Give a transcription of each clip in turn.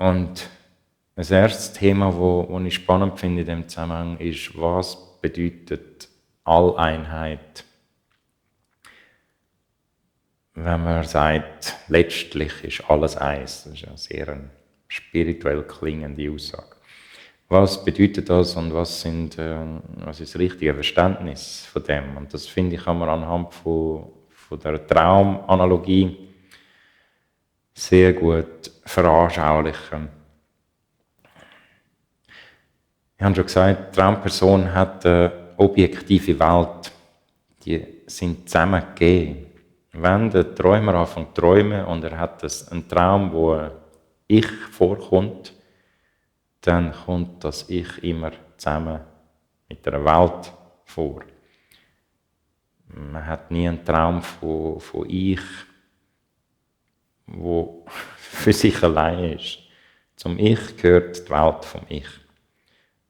Und das erste Thema, das ich spannend finde in diesem Zusammenhang, ist, was bedeutet Alleinheit? Wenn man sagt, letztlich ist alles eins. Das ist eine sehr spirituell klingende Aussage. Was bedeutet das und was ist das richtige Verständnis von dem? Und das finde ich, kann man anhand von der Traumanalogie sehr gut veranschaulichen. Ich habe schon gesagt, die Traumperson hat eine objektive Welt. Die sind zusammengegeben. Wenn der Träumer anfängt zu träumen und er hat einen Traum, wo Ich vorkommt, dann kommt das Ich immer zusammen mit der Welt vor. Man hat nie einen Traum von Ich, wo für sich allein ist. Zum Ich gehört die Welt vom Ich.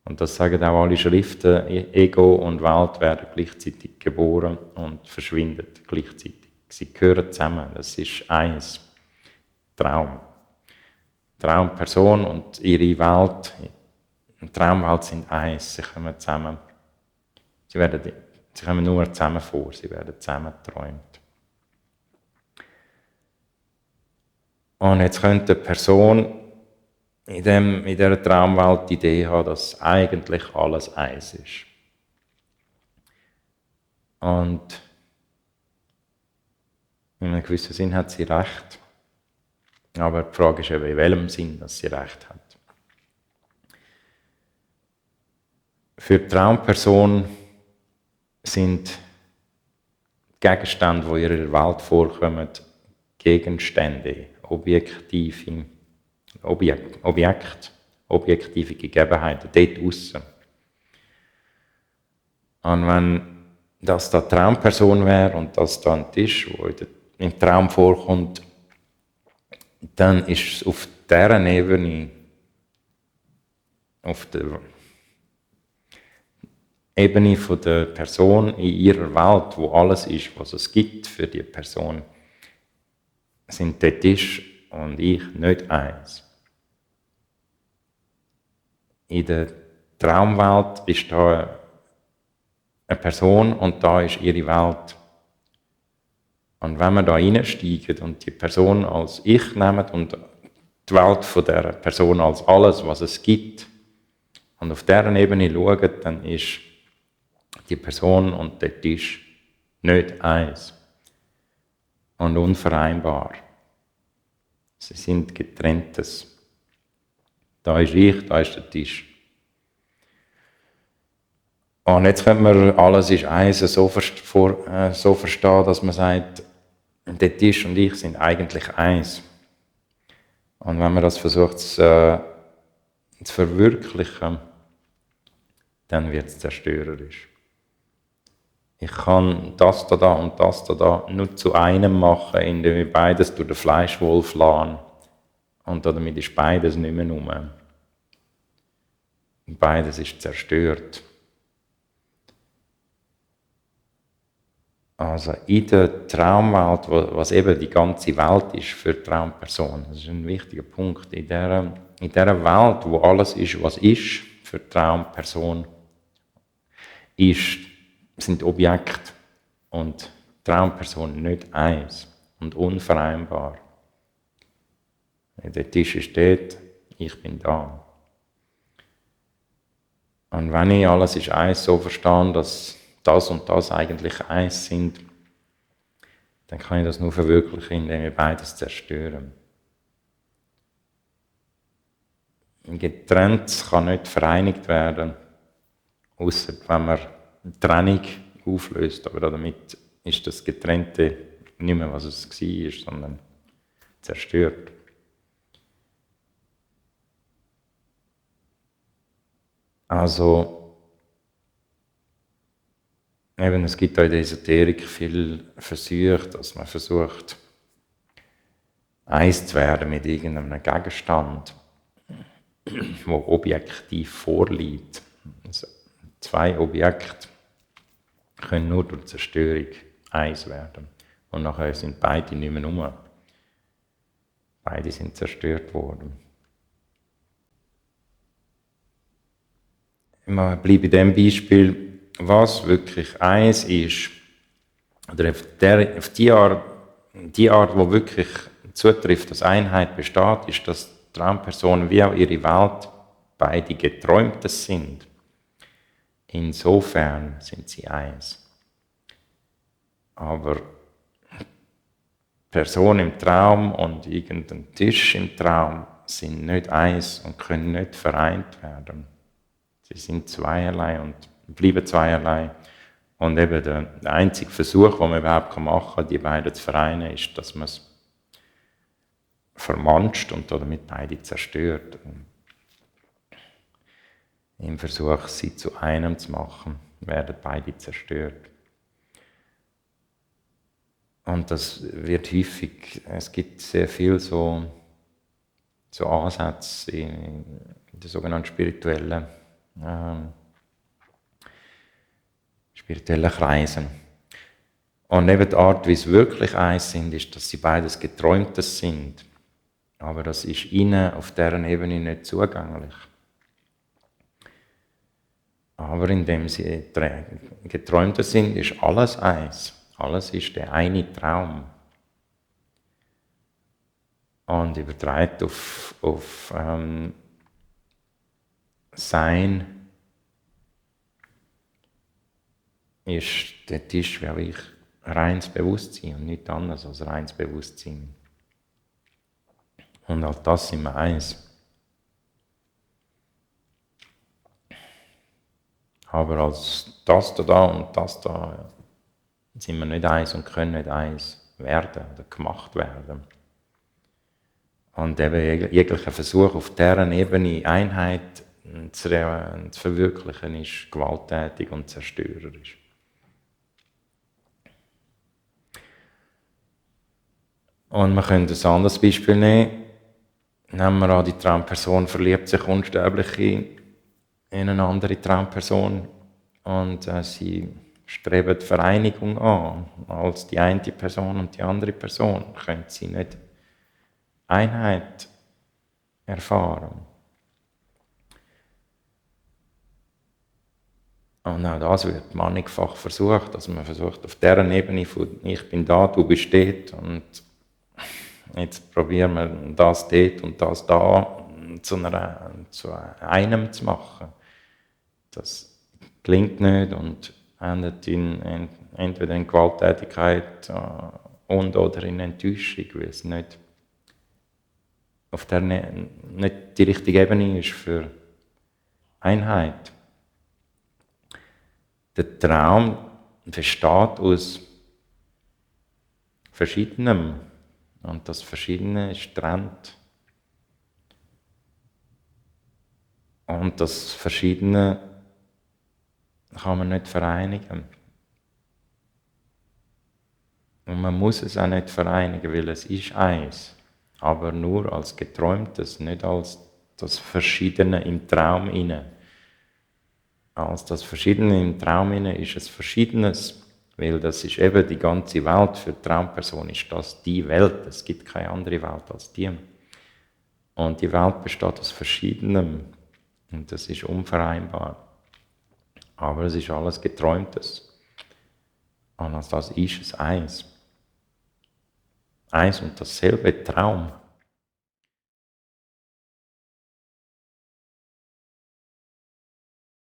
Und das sagen auch alle Schriften, Ego und Welt werden gleichzeitig geboren und verschwinden gleichzeitig. Sie gehören zusammen, das ist eins. Traum. Traumperson und ihre Welt, die Traumwelt sind eins, sie kommen zusammen. Sie kommen nur zusammen vor, sie werden zusammen geträumt. Und jetzt könnte eine Person in dieser Traumwelt die Idee haben, dass eigentlich alles eins ist. Und in einem gewissen Sinn hat sie recht. Aber die Frage ist eben, in welchem Sinn, dass sie recht hat. Für die Traumperson sind Gegenstände, die in ihrer Welt vorkommen, Gegenstände, objektive Gegebenheiten, dort aussen. Und wenn das da Traumperson wäre und das da ein Tisch, der im Traum vorkommt, dann ist es auf dieser Ebene, auf der Ebene von der Person in ihrer Welt, wo alles ist, was es gibt für die Person, sind der Tisch und ich nicht eins. In der Traumwelt ist da eine Person und da ist ihre Welt. Und wenn wir da reinsteigen und die Person als Ich nehmen und die Welt von dieser Person als alles, was es gibt, und auf dieser Ebene schauen, dann ist die Person und der Tisch nicht eins und unvereinbar. Sie sind getrenntes. Da ist ich, da ist der Tisch. Und jetzt können wir alles ist eins so verstehen, dass man sagt, der Tisch und ich sind eigentlich eins. Und wenn man das versucht zu verwirklichen, dann wird es zerstörerisch. Ich kann das da und das da nur zu einem machen, indem wir beides durch den Fleischwolf lassen. Und damit ist beides nicht mehr rum. Beides ist zerstört. Also in der Traumwelt, was eben die ganze Welt ist für die Traumperson, das ist ein wichtiger Punkt. In dieser Welt, wo alles ist, was ist für die Traumperson, sind Objekte und die Traumperson nicht eins und unvereinbar. Der Tisch ist dort, ich bin da. Und wenn ich alles ist eins so verstehe, dass das und das eigentlich eins sind, dann kann ich das nur verwirklichen, indem wir beides zerstören. Getrennt kann nicht vereinigt werden, außer wenn man die Trennung auflöst. Aber damit ist das Getrennte nicht mehr, was es war, sondern zerstört. Also, eben, es gibt auch in der Esoterik viel Versuche, dass man versucht, eins zu werden mit irgendeinem Gegenstand, der objektiv vorliegt. Also, zwei Objekte können nur durch Zerstörung eins werden. Und nachher sind beide nicht mehr rum. Beide sind zerstört worden. ich bleibe in dem Beispiel, was wirklich eins ist, oder auf die Art, wo wirklich zutrifft, dass Einheit besteht, ist, dass die Traumpersonen wie auch ihre Welt beide Geträumtes sind. Insofern sind sie eins. Aber Person im Traum und irgendein Tisch im Traum sind nicht eins und können nicht vereint werden. Sie sind zweierlei und bleiben zweierlei. Und eben der einzige Versuch, den man überhaupt machen kann, die beiden zu vereinen, ist, dass man es vermanscht und damit beide zerstört. Im Versuch, sie zu einem zu machen, werden beide zerstört. Und das wird häufig, es gibt sehr viel so Ansätze in den sogenannten spirituellen Kreisen. Und eben die Art, wie sie wirklich eins sind, ist, dass sie beides Geträumtes sind. Aber das ist ihnen auf deren Ebene nicht zugänglich. Aber indem sie Geträumte sind, ist alles eins. Alles ist der eine Traum. Und übertragen auf Sein ist der Tisch, wie auch ich, reines Bewusstsein und nichts anderes als reines Bewusstsein. Und auch das sind wir eins. Aber als das da und das da sind wir nicht eins und können nicht eins werden oder gemacht werden. Und eben jeglicher Versuch, auf deren Ebene Einheit zu verwirklichen, ist gewalttätig und zerstörerisch. Und wir können ein anderes Beispiel nehmen. Nehmen wir an, die Traumperson verliebt sich unsterblich in eine andere Traumperson und sie streben die Vereinigung an. Als die eine Person und die andere Person können sie nicht Einheit erfahren. Und auch das wird mannigfach versucht, dass man versucht, auf dieser Ebene von ich bin da, du bist dort und jetzt probieren wir das dort und das da zu einem zu machen. Das gelingt nicht und endet entweder in Gewalttätigkeit oder in Enttäuschung, weil es nicht auf der nicht die richtige Ebene ist für Einheit. Der Traum besteht aus Verschiedenem und das Verschiedene ist getrennt. Und das Verschiedene kann man nicht vereinigen. Und man muss es auch nicht vereinigen, weil es ist eins. Aber nur als Geträumtes, nicht als das Verschiedene im Traum inne. Als das Verschiedene im Traum inne ist es Verschiedenes, weil das ist eben die ganze Welt. Für die Traumperson ist das die Welt. Es gibt keine andere Welt als die. Und die Welt besteht aus Verschiedenem. Und das ist unvereinbar. Aber es ist alles Geträumtes. Und als das ist es eins. Eins und dasselbe Traum.